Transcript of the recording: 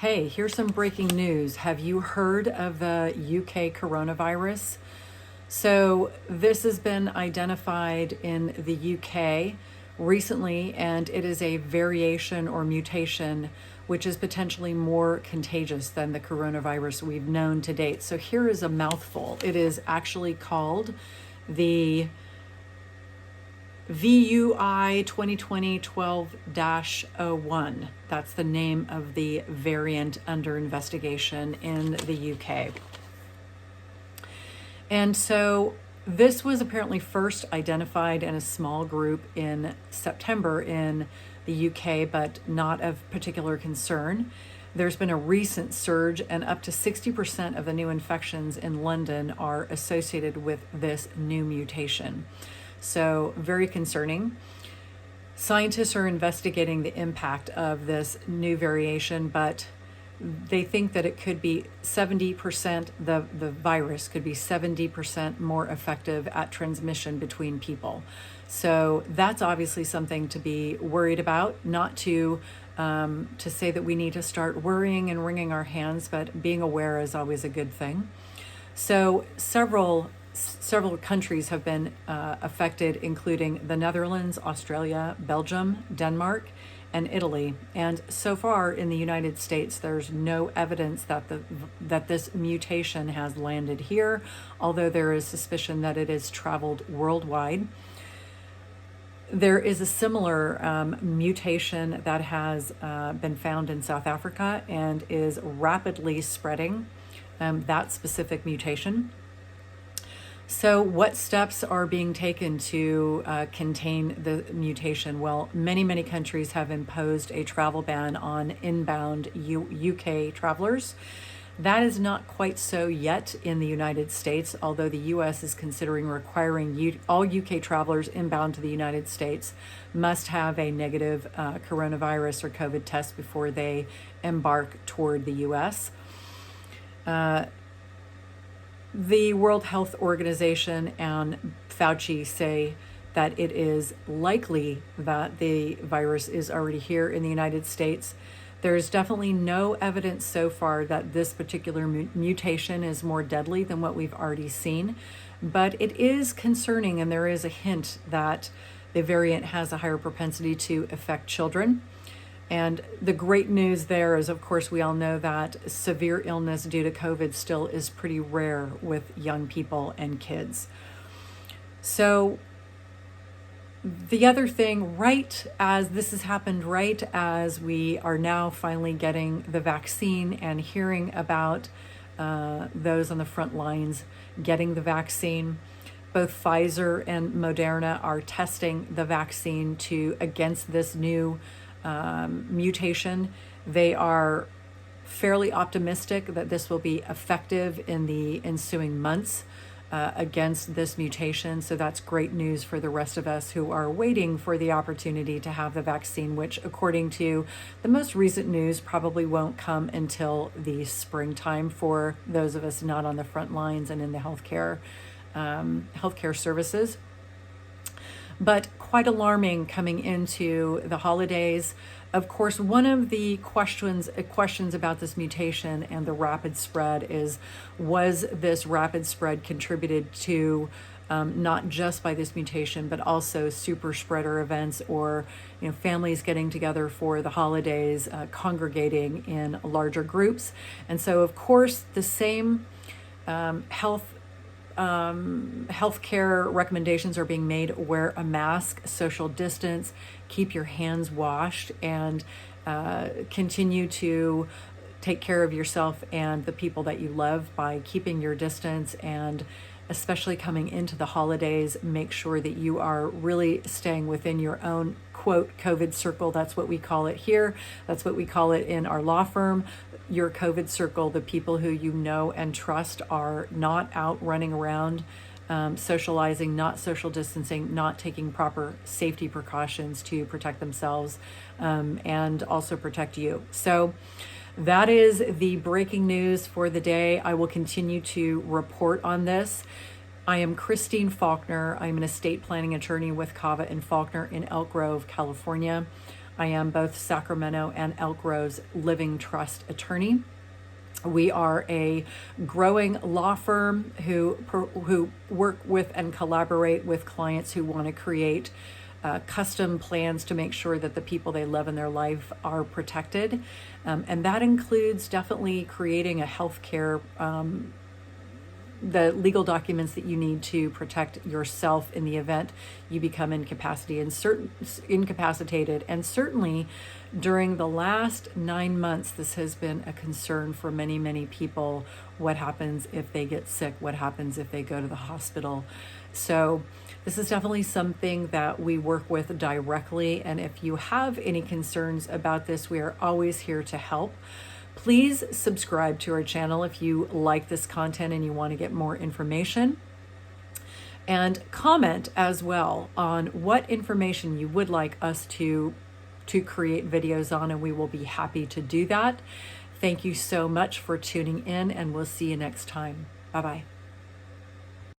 Hey, here's some breaking news. Have you heard of the UK coronavirus? So, this has been identified in the UK recently, and it is a variation or mutation which is potentially more contagious than the coronavirus we've known to date. So, here is a mouthful. It is actually called the VUI 2020-12-01. That's the name of the variant under investigation in the UK. And so this was apparently first identified in a small group in September in the UK, but not of particular concern. There's been a recent surge, and up to 60% of the new infections in London are associated with this new mutation. So, very concerning. Scientists are investigating the impact of this new variation, but they think that it could be 70%, the virus could be 70% more effective at transmission between people. So that's obviously something to be worried about, not to say that we need to start worrying and wringing our hands, but being aware is always a good thing. So several countries have been affected, including the Netherlands, Australia, Belgium, Denmark, and Italy. And so far in the United States, there's no evidence that this mutation has landed here, although there is suspicion that it has traveled worldwide. There is a similar mutation that has been found in South Africa and is rapidly spreading, that specific mutation. So what steps are being taken to contain the mutation? Well, many countries have imposed a travel ban on inbound UK travelers. That is not quite so yet in the United States, although the US is considering requiring all UK travelers inbound to the United States must have a negative coronavirus or COVID test before they embark toward the US. The World Health Organization and Fauci say that it is likely that the virus is already here in the United States. There is definitely no evidence so far that this particular mutation is more deadly than what we've already seen, but it is concerning, and there is a hint that the variant has a higher propensity to affect children. And the great news there is, of course, we all know that severe illness due to COVID still is pretty rare with young people and kids. So the other thing, right as this has happened, right as we are now finally getting the vaccine and hearing about those on the front lines getting the vaccine, both Pfizer and Moderna are testing the vaccine against this new mutation. They are fairly optimistic that this will be effective in the ensuing months against this mutation. So that's great news for the rest of us who are waiting for the opportunity to have the vaccine, which, according to the most recent news, probably won't come until the springtime for those of us not on the front lines and in the healthcare services. But quite alarming coming into the holidays. Of course, one of the questions about this mutation and the rapid spread is, was this rapid spread contributed to not just by this mutation, but also super spreader events, or families getting together for the holidays, congregating in larger groups? And so, of course, the same healthcare recommendations are being made. Wear a mask, social distance, keep your hands washed, and continue to take care of yourself and the people that you love by keeping your distance. And especially coming into the holidays, make sure that you are really staying within your own, quote, COVID circle. That's what we call it here. That's what we call it in our law firm. Your COVID circle, the people who you know and trust, are not out running around, socializing, not social distancing, not taking proper safety precautions to protect themselves and also protect you. So that is the breaking news for the day. I will continue to report on this. I am Christine Faulkner. I'm an estate planning attorney with Cava and Faulkner in Elk Grove, California. I am both Sacramento and Elk Grove's living trust attorney. We are a growing law firm who work with and collaborate with clients who want to create custom plans to make sure that the people they love in their life are protected. And that includes definitely creating a healthcare the legal documents that you need to protect yourself in the event you become incapacitated. And certainly during the last 9 months, this has been a concern for many, many people. What happens if they get sick? What happens if they go to the hospital? So this is definitely something that we work with directly. And if you have any concerns about this, we are always here to help. Please subscribe to our channel if you like this content and you want to get more information. And comment as well on what information you would like us to create videos on, and we will be happy to do that. Thank you so much for tuning in, and we'll see you next time. Bye-bye.